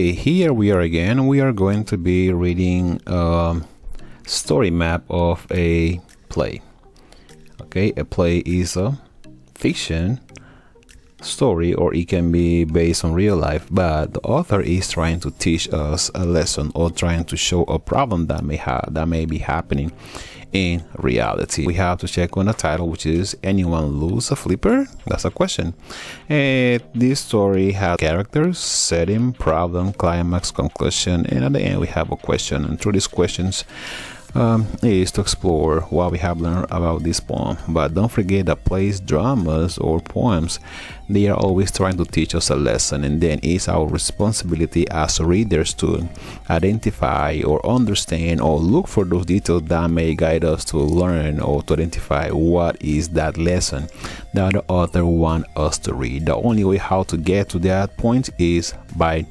Okay, here we are again. We are going to be reading a story map of a play. Okay, a play is a fiction story, or it can be based on real life, but the author is trying to teach us a lesson or trying to show a problem that may be happening in reality. We have to check on the title, which is Anyone Lose a Flipper? That's a question. And this story has characters, setting, problem, climax, conclusion, and at the end we have a question. And through these questions is to explore what we have learned about this poem. But don't forget that plays, dramas, or poems, they are always trying to teach us a lesson, and then it's our responsibility as readers to identify or understand or look for those details that may guide us to learn or to identify what is that lesson that the author wants us to read. The only way how to get to that point is by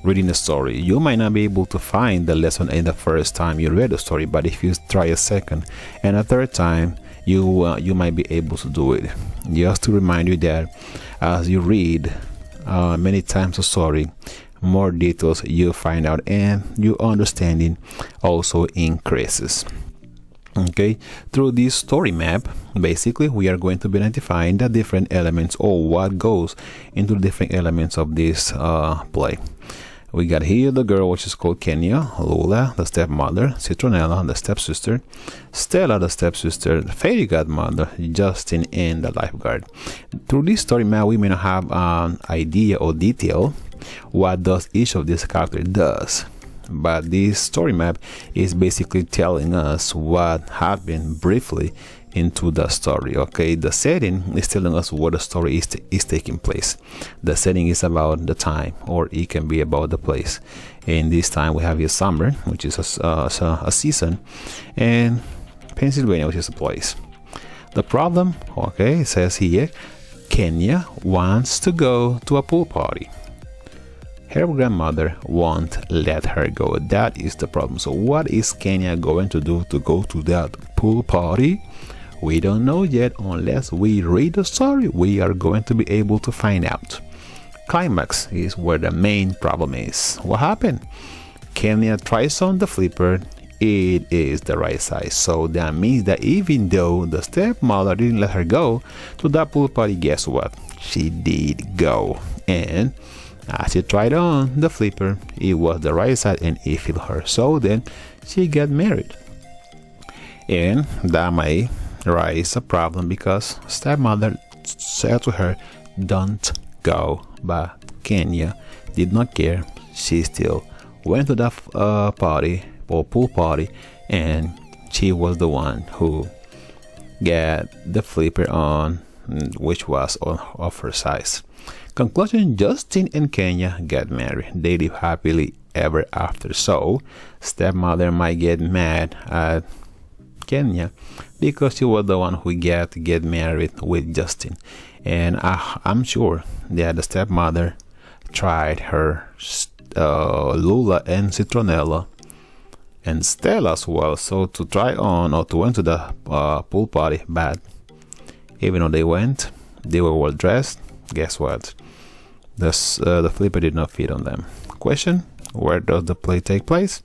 reading the story. You might not be able to find the lesson in the first time you read the story, but if you try a second and a third time, you might be able to do it. Just to remind you that as you read many times the story, more details you find out and your understanding also increases. Okay, through this story map, basically we are going to be identifying the different elements or what goes into the different elements of this play. We got here the girl, which is called Kenya, Lola, the stepmother, Citronella, the stepsister, Stella, the stepsister, the fairy godmother, Justin, and the lifeguard. Through this story map, we may not have an idea or detail what does each of these characters does. But this story map is basically telling us what happened briefly into the story. Okay, the setting is telling us where the story is taking place. The setting is about the time, or it can be about the place. In this time we have here summer, which is a season, and Pennsylvania, which is a place. The problem, okay, it says here Kenya wants to go to a pool party. Her grandmother won't let her go. That is the problem. So what is Kenya going to do to go to that pool party? We don't know yet. Unless we read the story, we are going to be able to find out. Climax is where the main problem is. What happened? Kenya tries on the flipper. It is the right size. So that means that even though the stepmother didn't let her go to that pool party, guess what? She did go. And as she tried on the flipper, it was the right side and it fit her. So then she got married. And that may raise a problem because stepmother said to her, don't go. But Kenya did not care. She still went to that party or pool party, and she was the one who got the flipper on, which was of her size. Conclusion, Justin and Kenya get married. They live happily ever after. So stepmother might get mad at Kenya because she was the one who got to get married with Justin. And I'm sure that the stepmother tried her Lula and Citronella and Stella as well, so to try on or to went to the pool party. But even though they went, they were well dressed. Guess what? The flipper did not fit on them. Question, where does the play take place?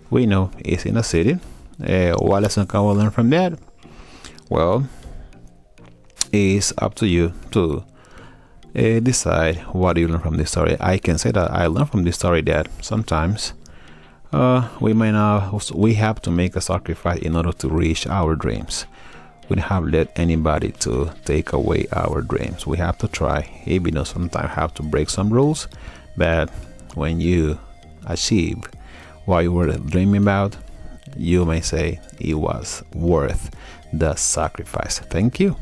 We know it's in a city. What lesson can we learn from that? Well, it's up to you to decide what you learn from this story. I can say that I learned from this story that sometimes we have to make a sacrifice in order to reach our dreams. We don't have to let anybody to take away our dreams. We have to try, even though sometimes have to break some rules. But when you achieve what you were dreaming about, you may say it was worth the sacrifice. Thank you.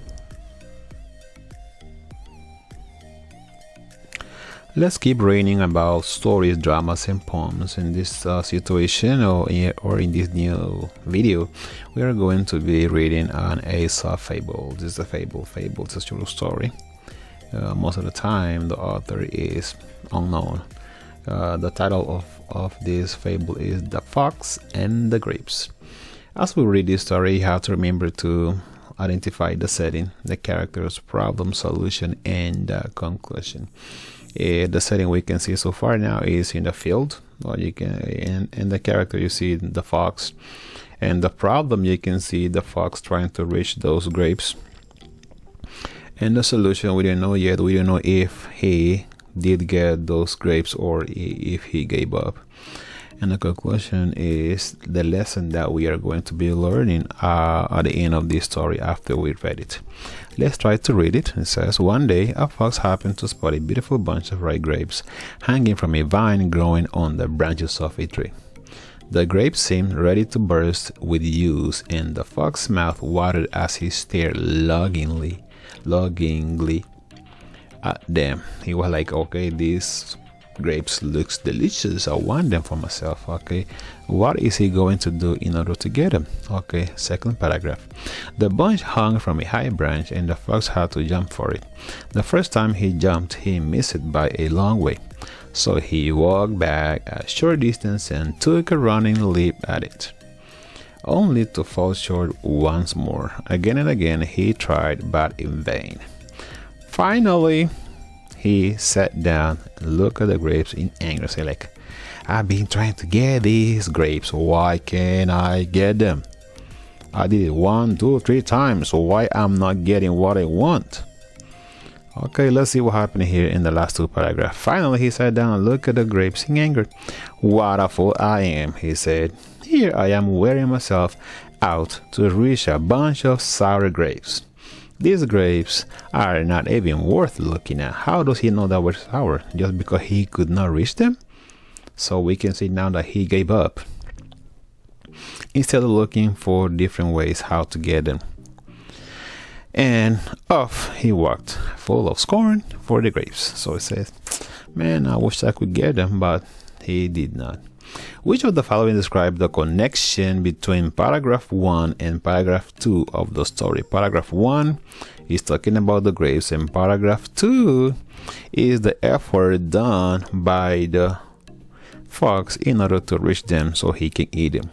Let's keep reading about stories, dramas, and poems. In this situation or in this new video, we are going to be reading an Aesop fable. This is a fable. It's a true story. Most of the time, the author is unknown. The title of this fable is The Fox and the Grapes. As we read this story, you have to remember to identify the setting, the characters, problem, solution, and conclusion. The setting we can see so far now is in the field. Well, you can in the character you see the fox, and the problem you can see the fox trying to reach those grapes. And the solution we don't know yet. We don't know if he did get those grapes or if he gave up. And the conclusion is the lesson that we are going to be learning at the end of this story after we read it. Let's try to read it. It says, one day a fox happened to spot a beautiful bunch of ripe grapes hanging from a vine growing on the branches of a tree. The grapes seemed ready to burst with juice, and the fox's mouth watered as he stared longingly at them. He was like, okay, these grapes looks delicious, I want them for myself. Okay, what is he going to do in order to get them? Okay, second paragraph. The bunch hung from a high branch and the fox had to jump for it. The first time he jumped, he missed it by a long way, so he walked back a short distance and took a running leap at it, only to fall short once more. Again and again he tried, but in vain. Finally, he sat down and looked at the grapes in anger, saying like, I've been trying to get these grapes. Why can't I get them? I did it 1, 2, 3 times. So why I'm not getting what I want? Okay, let's see what happened here in the last 2 paragraphs. Finally, he sat down and looked at the grapes in anger. What a fool I am, he said. Here I am wearing myself out to reach a bunch of sour grapes. These grapes are not even worth looking at. How does he know that were sour? Just because he could not reach them? So we can see now that he gave up, instead of looking for different ways how to get them. And off he walked, full of scorn for the grapes. So it says, man, I wish I could get them, but he did not. Which of the following describe the connection between paragraph 1 and paragraph 2 of the story? Paragraph 1 is talking about the grapes, and paragraph 2 is the effort done by the fox in order to reach them so he can eat them.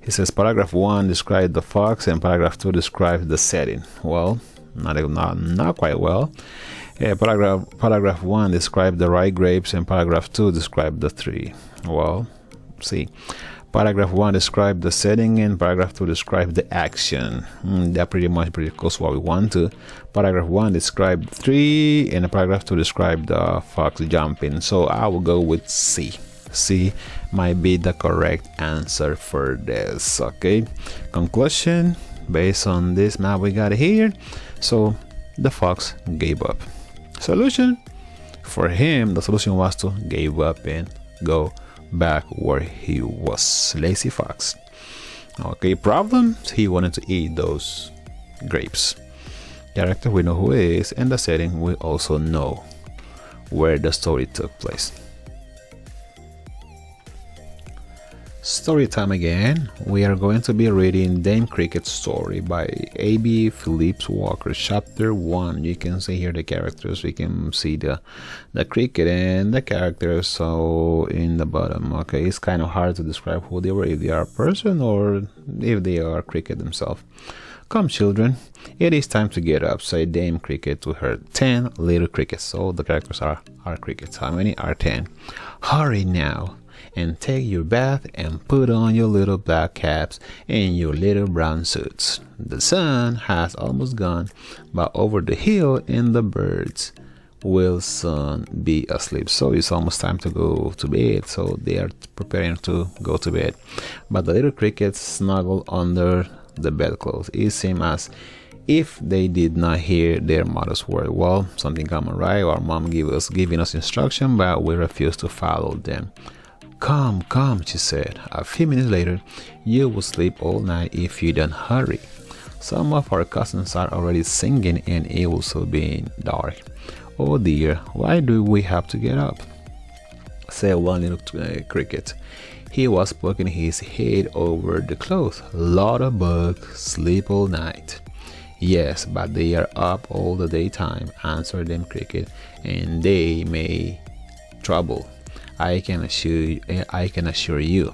He says paragraph 1 describes the fox and paragraph 2 describes the setting. Well, not quite well. Paragraph 1 describes the ripe grapes and paragraph 2 describes the tree. Well, see, paragraph 1 describes the setting and paragraph 2 describes the action. They're pretty close to what we want to. Paragraph 1 describes the tree and paragraph 2 describes the fox jumping. So I will go with C. C might be the correct answer for this. Okay, conclusion based on this map we got here. So the fox gave up. Solution for him, the solution was to give up and go back where he was. Lazy fox. Okay, problem, he wanted to eat those grapes. Character, we know who he is, and the setting, we also know where the story took place. Story time again. We are going to be reading Dame Cricket's story by A.B. Phillips Walker, chapter 1. You can see here the characters. We can see the cricket and the characters so in the bottom. Okay, it's kind of hard to describe who they were, if they are a person or if they are cricket themselves. Come, children, it is time to get up, said Dame Cricket to her 10 little crickets. So the characters are crickets. How many are 10? Hurry now and take your bath and put on your little black caps and your little brown suits. The sun has almost gone, but over the hill and the birds will soon be asleep. So it's almost time to go to bed. So they are preparing to go to bed. But the little crickets snuggle under the bedclothes. It seems as if they did not hear their mother's word. Well, something common, right? Our mom giving us instruction, but we refuse to follow them. Come, come, she said. A few minutes later, you will sleep all night if you don't hurry. Some of our cousins are already singing and it will soon be dark. Oh dear, why do we have to get up? Said one little cricket. He was poking his head over the cloth. Lot of bugs sleep all night. Yes, but they are up all the daytime, answered Dame Cricket, and they may trouble. I can assure you,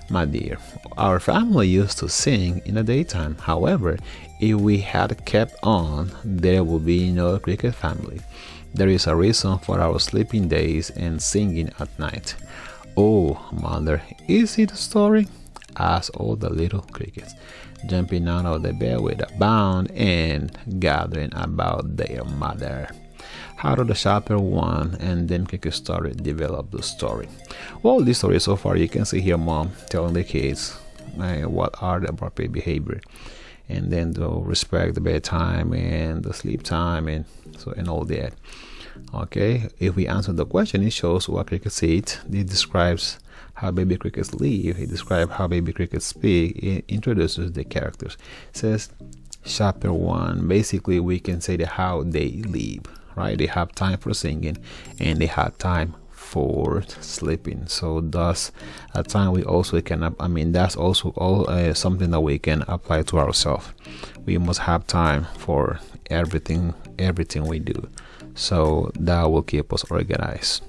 my dear, our family used to sing in the daytime. However, if we had kept on, there would be no cricket family. There is a reason for our sleeping days and singing at night. Oh, mother, is it a story? Asked all the little crickets, jumping out of the bed with a bound and gathering about their mother. How did the chapter 1 and then Cricket Story develop the story? Well, this story so far, you can see here mom telling the kids what are the appropriate behavior, and then to respect the bedtime and the sleep time and all that. Okay, if we answer the question, it shows what crickets eat. It describes how baby crickets live. It describes how baby crickets speak. It introduces the characters. It says chapter 1. Basically, we can say that how they live, right? They have time for singing and they have time for sleeping. So thus a time we also can, that's also all something that we can apply to ourselves. We must have time for everything we do, so that will keep us organized.